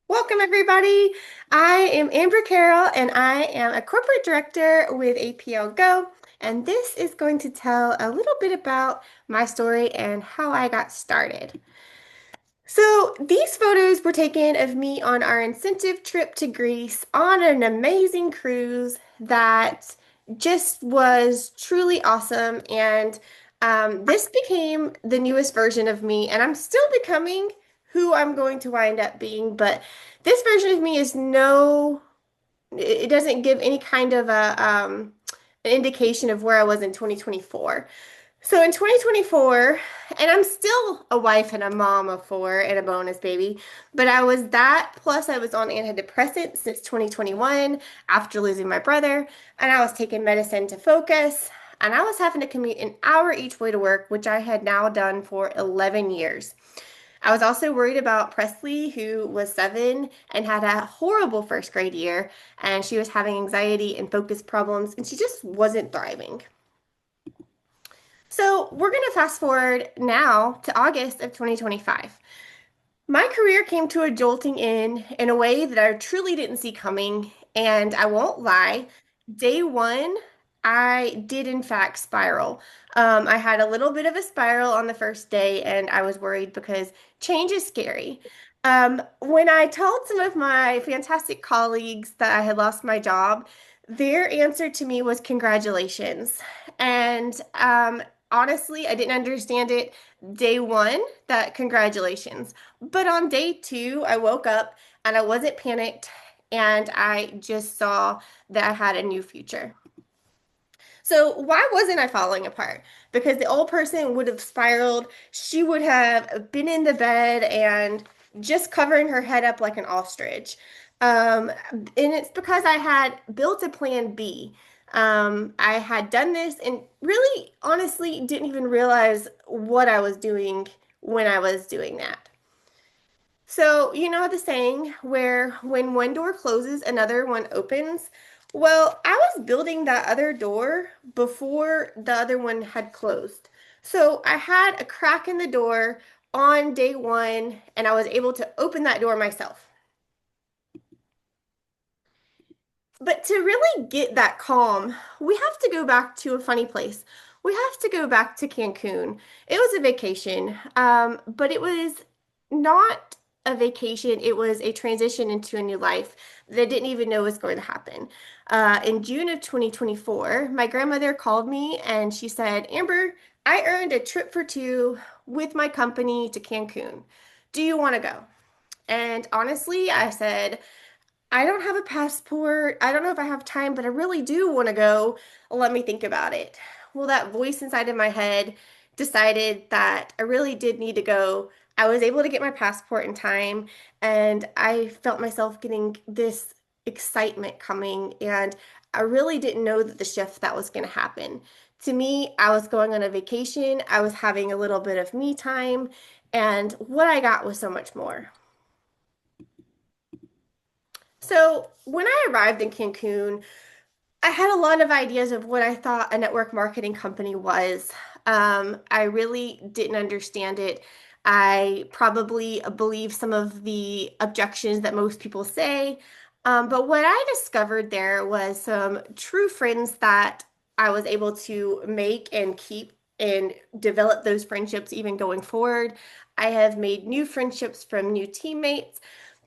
Welcome, everybody. I am Amber Carroll, and I am a corporate director with APL Go. And this is going to tell a little bit about my story and how I got started. So, these photos were taken of me on our incentive trip to Greece on an amazing cruise that just was truly awesome. And this became the newest version of me, and I'm still becoming who I'm going to wind up being. But this version of me is it doesn't give any kind of an indication of where I was in 2024. So in 2024, and I'm still a wife and a mom of four and a bonus baby, but I was that, plus I was on antidepressants since 2021 after losing my brother, and I was taking medicine to focus, and I was having to commute an hour each way to work, which I had now done for 11 years. I was also worried about Presley, who was 7 and had a horrible first grade year, and she was having anxiety and focus problems, and she just wasn't thriving. So we're going to fast forward now to August of 2025. My career came to a jolting end in a way that I truly didn't see coming, and I won't lie, day one, I did in fact spiral. I had a little bit of a spiral on the first day, and I was worried because change is scary. When I told some of my fantastic colleagues that I had lost my job, their answer to me was congratulations. And honestly, I didn't understand it day one, that congratulations. But on day two, I woke up and I wasn't panicked, and I just saw that I had a new future. So why wasn't I falling apart? Because the old person would have spiraled. She would have been in the bed and just covering her head up like an ostrich. And it's because I had built a plan B. I had done this and really, honestly, didn't even realize what I was doing when I was doing that. So, you know the saying where when one door closes, another one opens? Well, I was building that other door before the other one had closed. So I had a crack in the door on day one, and I was able to open that door myself. But to really get that calm, we have to go back to a funny place. We have to go back to Cancun. It was a vacation, but it was not a vacation. It was a transition into a new life that I didn't even know was going to happen. In June of 2024, my grandmother called me and she said, Amber, I earned a trip for two with my company to Cancun. Do you want to go? And honestly, I said, I don't have a passport. I don't know if I have time, but I really do want to go. Let me think about it. Well, that voice inside of my head decided that I really did need to go. I was able to get my passport in time, and I felt myself getting this excitement coming, and I really didn't know that the shift that was going to happen. To me, I was going on a vacation. I was having a little bit of me time, and what I got was so much more. So when I arrived in Cancun, I had a lot of ideas of what I thought a network marketing company was. I really didn't understand it. I probably believe some of the objections that most people say. But what I discovered there was some true friends that I was able to make and keep and develop those friendships even going forward. I have made new friendships from new teammates.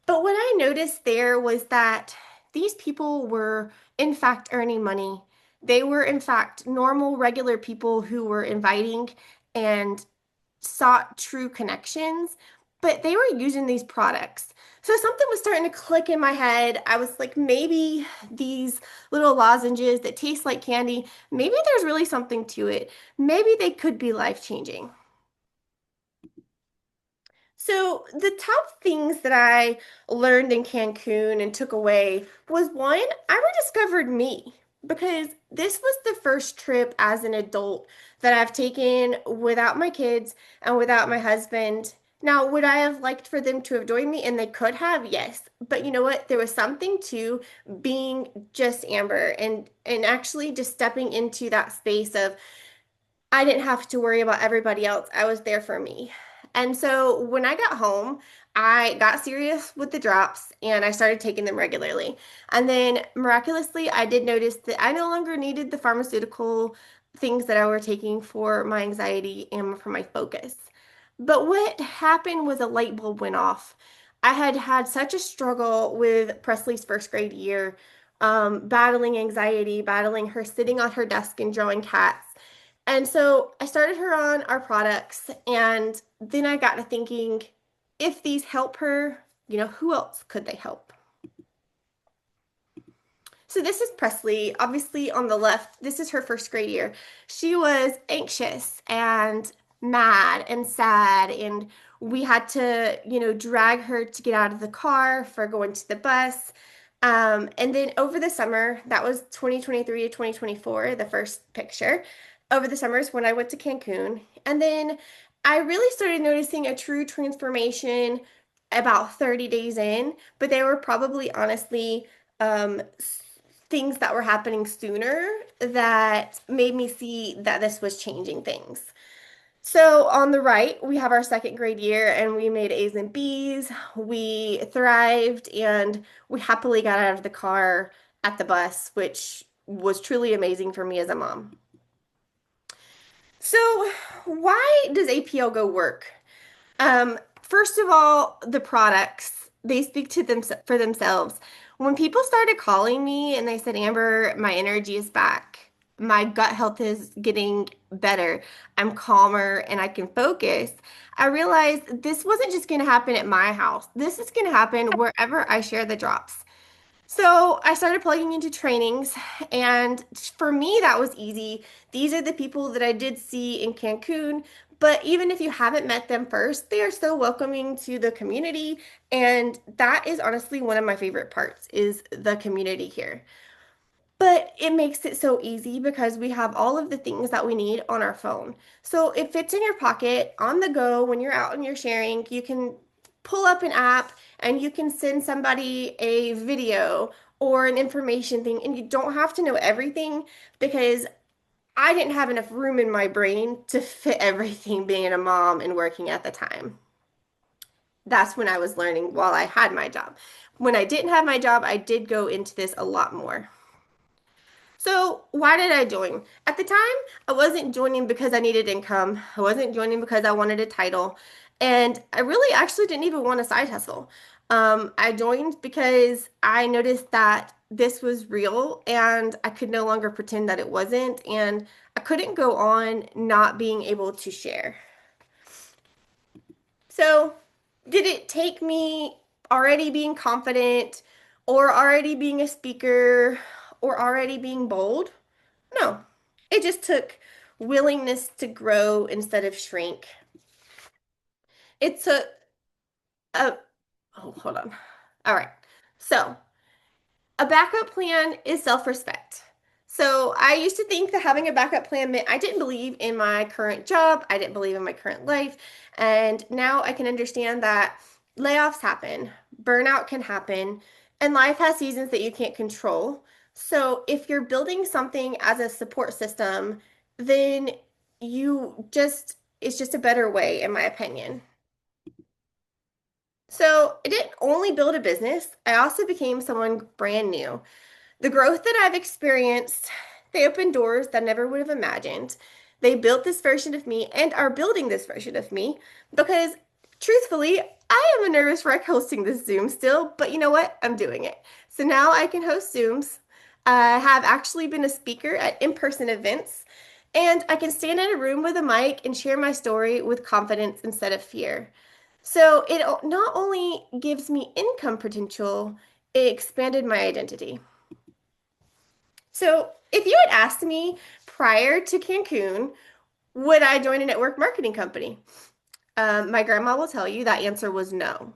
But what I noticed there was that these people were, in fact, earning money. They were, in fact, normal, regular people who were inviting and sought true connections, but they were using these products. So something was starting to click in my head. I was like, maybe these little lozenges that taste like candy, maybe there's really something to it. Maybe they could be life-changing. So, the top things that I learned in Cancun and took away was one, I rediscovered me because this was the first trip as an adult that I've taken without my kids and without my husband. Now, would I have liked for them to have joined me? And they could have, yes. But you know what? There was something to being just Amber and actually just stepping into that space of I didn't have to worry about everybody else. I was there for me. And so when I got home, I got serious with the drops and I started taking them regularly. And then miraculously, I did notice that I no longer needed the pharmaceutical things that I were taking for my anxiety and for my focus. But what happened was a light bulb went off. I had had such a struggle with Presley's first grade year, battling anxiety, battling her sitting on her desk and drawing cats. And so I started her on our products, and then I got to thinking, if these help her, who else could they help? So this is Presley. Obviously, on the left, this is her first grade year. She was anxious and mad and sad, and we had to, drag her to get out of the car for going to the bus. And then over the summer, that was 2023 to 2024, the first picture. Over the summers when I went to Cancun. And then I really started noticing a true transformation about 30 days in, but they were probably honestly um, things that were happening sooner that made me see that this was changing things. So on the right, we have our second grade year and we made A's and B's. We thrived and we happily got out of the car at the bus, which was truly amazing for me as a mom. So why does APL Go work? First of all, the products, they speak to them for themselves. When people started calling me and they said, Amber, my energy is back. My gut health is getting better. I'm calmer and I can focus. I realized this wasn't just going to happen at my house. This is going to happen wherever I share the drops. So I started plugging into trainings, and for me, that was easy. These are the people that I did see in Cancun, but even if you haven't met them first, they are so welcoming to the community, and that is honestly one of my favorite parts is the community here. But it makes it so easy because we have all of the things that we need on our phone. So it fits in your pocket on the go when you're out and you're sharing. You can pull up an app and you can send somebody a video or an information thing, and you don't have to know everything because I didn't have enough room in my brain to fit everything being a mom and working at the time. That's when I was learning while I had my job. When I didn't have my job, I did go into this a lot more. So why did I join? At the time, I wasn't joining because I needed income. I wasn't joining because I wanted a title. And I really actually didn't even want a side hustle. I joined because I noticed that this was real and I could no longer pretend that it wasn't. And I couldn't go on not being able to share. So did it take me already being confident or already being a speaker or already being bold? No, it just took willingness to grow instead of shrink. It took a, oh, hold on. All right. So, a backup plan is self-respect. So, I used to think that having a backup plan meant I didn't believe in my current job, I didn't believe in my current life, and now I can understand that layoffs happen, burnout can happen, and life has seasons that you can't control. So, if you're building something as a support system, then it's just a better way, in my opinion. So, I didn't only build a business, I also became someone brand new. The growth that I've experienced, they opened doors that I never would have imagined. They built this version of me and are building this version of me because, truthfully, I am a nervous wreck hosting this Zoom still, but you know what? I'm doing it. So now I can host Zooms. I have actually been a speaker at in-person events, and I can stand in a room with a mic and share my story with confidence instead of fear. So it not only gives me income potential, it expanded my identity. So, if you had asked me prior to Cancun, would I join a network marketing company? My grandma will tell you that answer was no.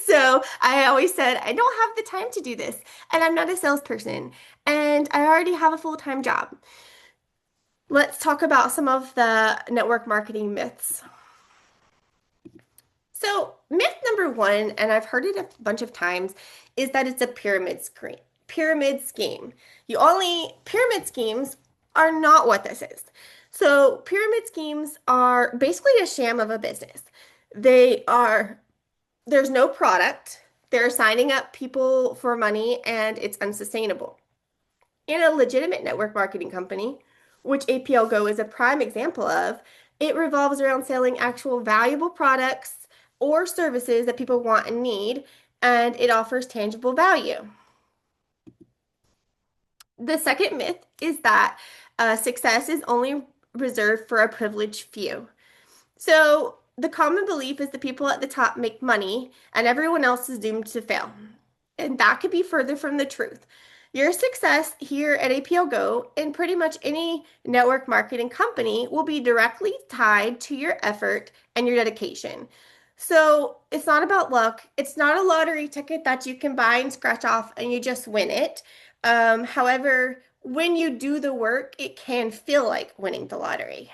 So, I always said, I don't have the time to do this, and I'm not a salesperson, and I already have a full-time job. Let's talk about some of the network marketing myths. So, myth number one, and I've heard it a bunch of times, is that it's a pyramid scheme. Pyramid schemes are not what this is. So, pyramid schemes are basically a sham of a business. They are There's no product. They're signing up people for money and it's unsustainable. In a legitimate network marketing company, which APL Go is a prime example of, it revolves around selling actual valuable products or services that people want and need, and it offers tangible value. The second myth is that success is only reserved for a privileged few. So the common belief is the people at the top make money and everyone else is doomed to fail. And that could be further from the truth. Your success here at APL Go and pretty much any network marketing company will be directly tied to your effort and your dedication. So it's not about luck. It's not a lottery ticket that you can buy and scratch off and you just win it. However, when you do the work, it can feel like winning the lottery.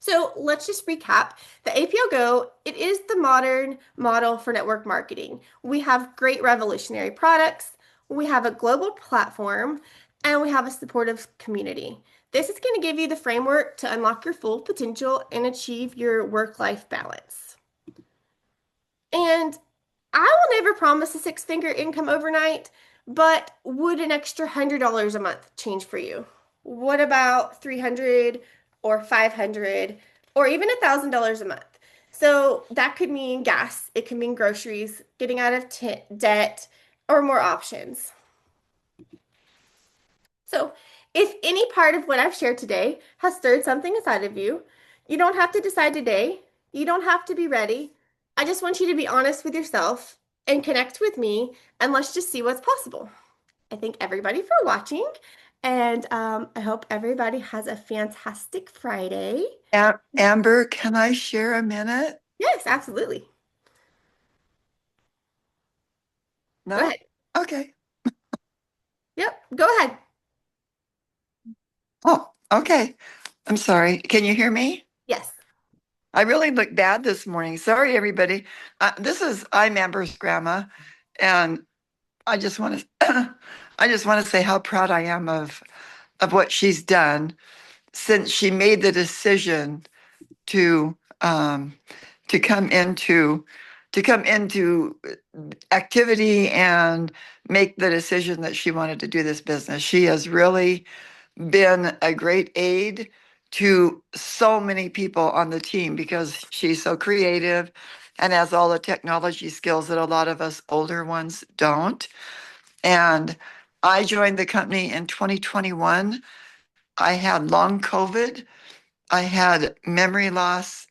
So let's just recap. The APO Go, it is the modern model for network marketing. We have great revolutionary products, we have a global platform, and we have a supportive community. This is going to give you the framework to unlock your full potential and achieve your work-life balance. And I will never promise a six-figure income overnight, but would an extra $100 a month change for you? What about 300 or 500 or even $1,000 a month? So that could mean gas, it can mean groceries, getting out of debt, or more options. So if any part of what I've shared today has stirred something inside of you, you don't have to decide today. You don't have to be ready. I just want you to be honest with yourself and connect with me, and let's just see what's possible. I thank everybody for watching, and I hope everybody has a fantastic Friday. Amber, can I share a minute? Yes, absolutely. Go No? ahead. Okay. Yep, go ahead. Oh, okay. I'm sorry. Can you hear me? Yes. I really look bad this morning. Sorry, everybody. I'm Amber's grandma, and I just want to I just want to say how proud I am of what she's done since she made the decision to um, to come into to come into activity and make the decision that she wanted to do this business. She has really been a great aid to so many people on the team because she's so creative and has all the technology skills that a lot of us older ones don't. And I joined the company in 2021. I had long COVID. I had memory loss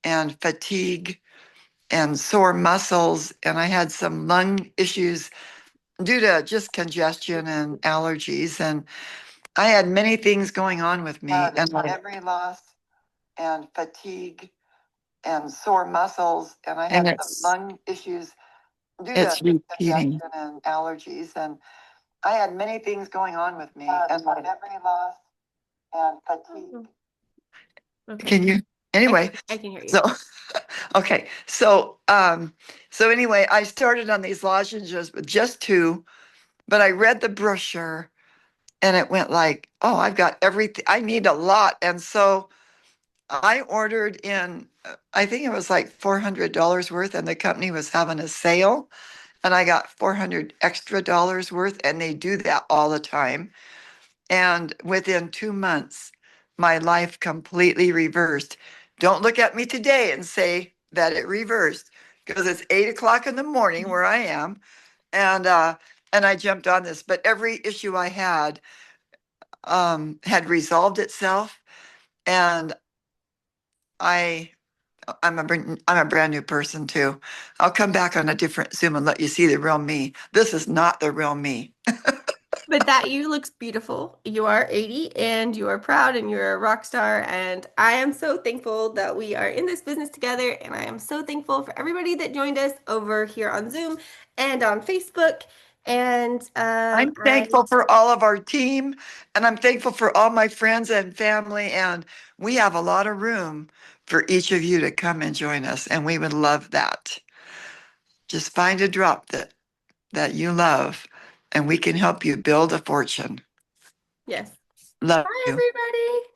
and fatigue and sore muscles, and I had some lung issues due to just congestion and allergies. And I had many things going on with me, and memory loss and fatigue and sore muscles, and I had some lung issues due to congestion and allergies. And I had many things going on with me, and my memory loss and fatigue. Okay. Can you? Anyway, I can hear you. so okay, so anyway, I started on these lozenges with just two, but I read the brochure and it went like, oh, I've got everything. I need a lot, and so I ordered in. I think it was like $400 worth, and the company was having a sale, and I got 400 extra dollars worth, and they do that all the time. And within 2 months, my life completely reversed. Don't look at me today and say that it reversed because it's 8 o'clock in the morning where I am. And I jumped on this, but every issue I had resolved itself. And I I'm a brand new person too. I'll come back on a different Zoom and let you see the real me. This is not the real me. But that you looks beautiful. You are 80 and you are proud and you're a rock star. And I am so thankful that we are in this business together. And I am so thankful for everybody that joined us over here on Zoom and on Facebook. And I'm thankful for all of our team, and I'm thankful for all my friends and family. And we have a lot of room for each of you to come and join us, and we would love that. Just find a drop that you love, and we can help you build a fortune. yes. Love Bye, you. everybody.